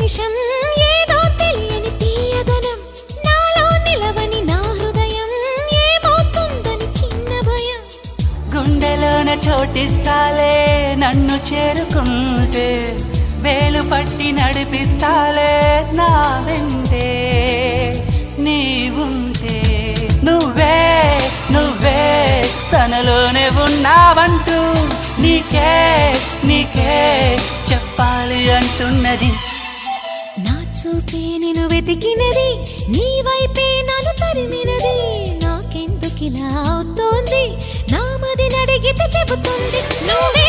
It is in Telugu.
నిమిషం ఏదో తెలియని తీయదనం నాలో నిలవని నా హృదయం ఏమవుతుందని చిన్న భయం గుండెలోన చోటిస్తాలే నన్ను చేరుకుంటే వేలు పట్టి నడిపిస్తాలే నా వెంటే నీవుంటే నువ్వే నువ్వే తనలోనే ఉన్నావంటూ నీకే నీకే చెప్పాలి అంటున్నది నా చూపే నిన్ను వెతికినది నీ వైపే నన్ను తరిమినది నాకెందుకిలా అవుతోంది నా మదిని అడిగితే చెబుతుంది నువ్వే